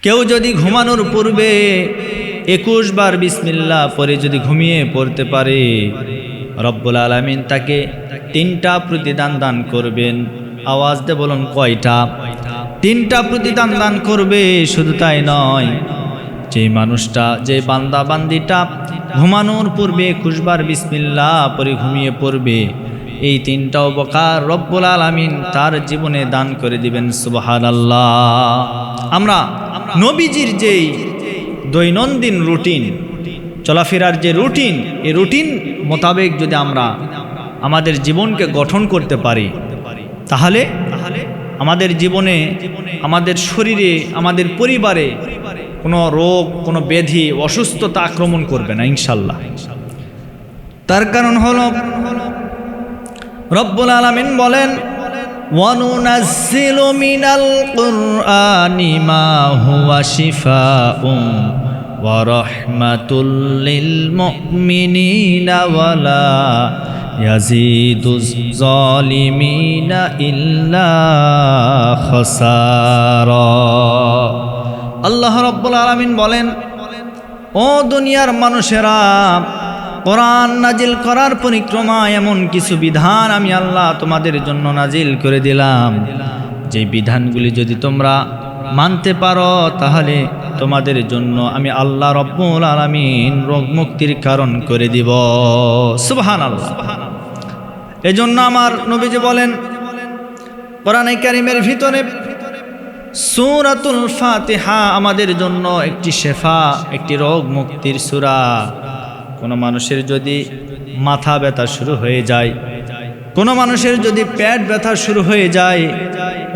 কেউ যদি ঘুমানোর পূর্বে 21 বার বিসমিল্লাহ পরে যদি ঘুমিয়ে পড়তে পারে, রব্বুল আলামিন তাকে 3টা প্রতিদান দান করবেন। আওয়াজ দিয়ে বলুন কয়টা? 3টা প্রতিদান দান করবে। শুধু তাই নয়, যে মানুষটা, যে বান্দা বান্দিটা ঘুমানোর পূর্বে 21 বার বিসমিল্লাহ পরে ঘুমিয়ে পড়বে, এই 3টা উপকার রব্বুল আলামিন তার জীবনে দান করে দিবেন। সুবহানাল্লাহ। আমরা নবীজির যেই দৈনন্দিন রুটিন, চলাফেরার যে রুটিন, এই রুটিন মোতাবেক যদি আমরা আমাদের জীবনকে গঠন করতে পারি, তাহলে আমাদের জীবনে, আমাদের শরীরে, আমাদের পরিবারে কোনো রোগ, কোনো ব্যাধি, অসুস্থতা আক্রমণ করবে না ইনশাল্লাহ। তার কারণ হলো রব্বুল আলামিন বলেন, وَنُنَزِّلُ مِنَ الْقُرْآنِ مَا هُوَ شِفَاءٌ وَرَحْمَةٌ لِّلْمُؤْمِنِينَ وَلَا يَزِيدُ الظَّالِمِينَ إِلَّا خَسَارًا। আল্লাহ রব্বুল আলামিন বলেন, ও দুনিয়ার মানুষেরা, কোরআন নাজিল করার পরিক্রমায় এমন কিছু বিধান আমি আল্লাহ তোমাদের জন্য নাজিল করে দিলাম, যে বিধানগুলি যদি তোমরা মানতে পারো, তাহলে তোমাদের জন্য আমি আল্লাহ রব্বুল আলামিন রোগ মুক্তির কারণ করে দিব। সুবহানাল্লাহ। এজন্য আমার নবীজি বলেন, কোরআনে কারীমের ভিতরে সূরাতুল ফাতিহা আমাদের জন্য একটি শেফা, একটি রোগ মুক্তির সূরা। কোনো মানুষের যদি মাথা ব্যথা শুরু হয়ে যায়, কোনো মানুষের যদি পেট ব্যথা শুরু হয়ে যায়,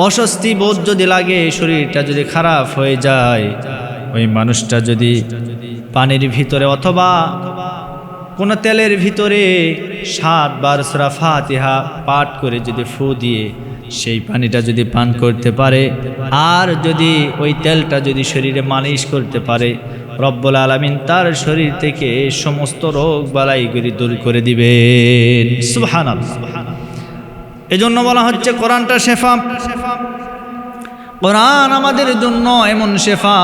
অস্বস্তি বোধ যদি লাগে, শরীরটা যদি খারাপ হয়ে যায়, ওই মানুষটা যদি পানির ভিতরে অথবা কোনো তেলের ভিতরে 7 বার সূরা ফাতিহা পাঠ করে যদি ফু দিয়ে সেই পানিটা যদি পান করতে পারে, আর যদি ওই তেলটা যদি শরীরে মালিশ করতে পারে, রব্বুল আলামিন তার শরীর থেকে সমস্ত রোগ বালাইগুলি দূর করে দিবেন। সুবহানাল্লাহ। এজন্য বলা হচ্ছে কোরআনটা শেফা। কোরআন আমাদের জন্য এমন শেফা,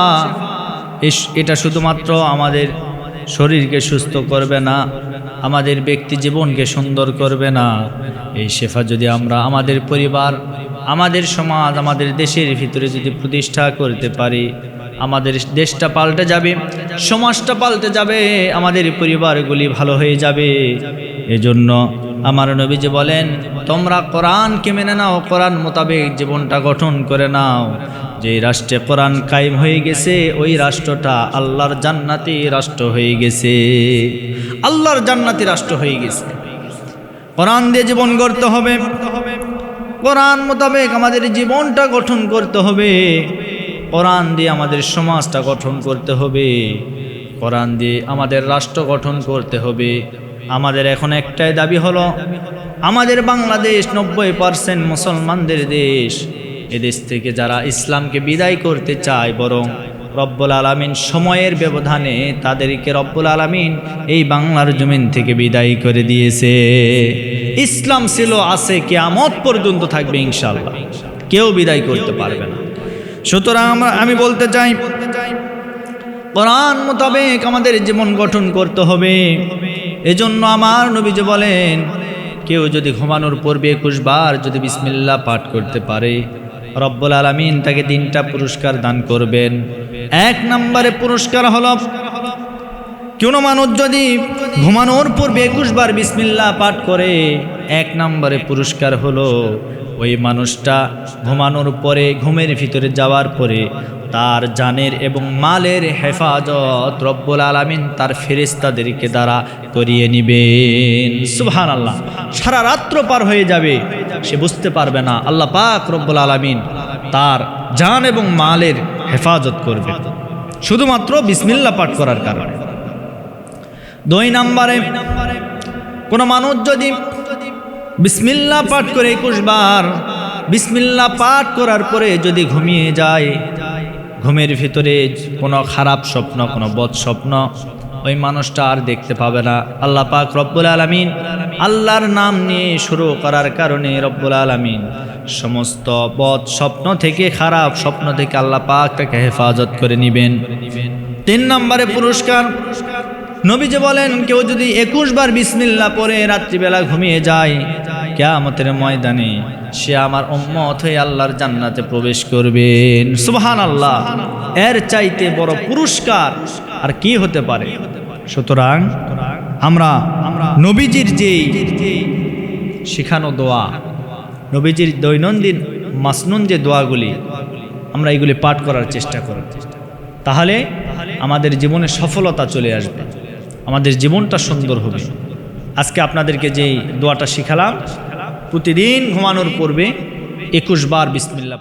এটা শুধুমাত্র আমাদের শরীরকে সুস্থ করবে না, আমাদের ব্যক্তি জীবনকে সুন্দর করবে না। এই শেফা যদি আমরা আমাদের পরিবার, আমাদের সমাজ, আমাদের দেশের ভিতরে যদি প্রতিষ্ঠা করতে পারি, আমাদের দেশটা পাল্টে যাবে, সমাজটা পাল্টে যাবে, আমাদের পরিবারগুলি ভালো হয়ে যাবে। এজন্য আমার নবীজি বলেন, তোমরা কোরআনকে মেনে নাও, কোরআন মোতাবেক জীবনটা গঠন করে নাও। যে রাষ্ট্রে কোরআন কায়েম হয়ে গেছে, ওই রাষ্ট্রটা আল্লাহর জান্নাতি রাষ্ট্র হয়ে গেছে, আল্লাহর জান্নাতি রাষ্ট্র হয়ে গেছে। কোরআন দিয়ে জীবন গড়তে হবে, কোরআন মোতাবেক আমাদের জীবনটা গঠন করতে হবে, কোরআন দিয়ে আমাদের সমাজটা গঠন করতে হবে, কোরআন দিয়ে আমাদের রাষ্ট্র গঠন করতে হবে। আমাদের এখন একটাই দাবি হলো, আমাদের বাংলাদেশ 90% মুসলমানদের দেশ। এদেশ থেকে যারা ইসলামকে বিদায় করতে চায়, বরং রব্বুল আলামিন সময়ের ব্যবধানে তাদেরকে রব্বুল আলামিন এই বাংলার জমিন থেকে বিদায় করে দিয়েছে। ইসলাম ছিল, আছে, কিয়ামত পর্যন্ত থাকবে ইনশাআল্লাহ, কেউ বিদায় করতে পারবে না। সুতরাং আমি বলতে চাই, কোরআন মোতাবেক আমাদের জীবন গঠন করতে হবে। এজন্য আমার নবীজি বলেন, কেউ যদি ঘুমানোর পূর্বে 21 বার যদি বিসমিল্লাহ পাঠ করতে পারে, রব্বুল আলামিন তাকে 3টা পুরস্কার দান করবেন। 1 নম্বরে পুরস্কার হলো, কোনো মানুষ যদি ঘুমানোর পূর্বে 21 বার বিসমিল্লাহ পাঠ করে, 1 নম্বরে পুরস্কার হলো, ওই মানুষটা ঘুমানোর পরে, ঘুমের ভিতরে যাওয়ার পরে তার জানের এবং মালের হেফাজত রব্বুল আলামিন তার ফেরেশতাদেরকে দ্বারা করিয়ে নিবেন। সুবহানাল্লাহ। সারা রাত্র পার হয়ে যাবে, সে বুঝতে পারবে না, আল্লাহ পাক রব্বুল আলামিন তার জান এবং মালের হেফাজত করবে শুধুমাত্র বিসমিল্লাহ পাঠ করার কারণে। 2 নম্বরে, কোনো মানুষ যদি বিসমিল্লাহ পাঠ করে 21 বার বিসমিল্লাহ পাঠ করার পরে যদি ঘুমিয়ে যায়, ঘুমের ভিতরে কোনো খারাপ স্বপ্ন, কোনো বদ স্বপ্ন ওই মানুষটা আর দেখতে পাবে না। আল্লাহ পাক রব্বুল আলামিন আল্লাহর নাম নিয়ে শুরু করার কারণে রব্বুল আলামিন সমস্ত বদ স্বপ্ন থেকে, খারাপ স্বপ্ন থেকে আল্লাহ পাক তাকে হেফাজত করে নেবেন। 3 নম্বরে পুরস্কার, নবীজি বলেন কেউ যদি 21 বার বিসমিল্লাহ পড়ে রাত্রিবেলা ঘুমিয়ে যায়, কিয়ামতের ময়দানে সে আমার উম্মত হয়ে আল্লাহর জান্নাতে প্রবেশ করবেন। সুবহানাল্লাহ। এর চাইতে বড় পুরস্কার আর কি হতে পারে? সুতরাং আমরা নবীজির যে শিখানো দোয়া, নবীজির দৈনন্দিন মাসনুন যে দোয়াগুলি, আমরা এগুলি পাঠ করার চেষ্টা করব। তাহলে আমাদের জীবনে সফলতা চলে আসবে, আমাদের জীবনটা সুন্দর হবে। আজকে আপনাদেরকে যেই দোয়াটা শিখালাম, প্রতিদিন ঘুমানোর পূর্বে 21 বার বিসমিল্লাহ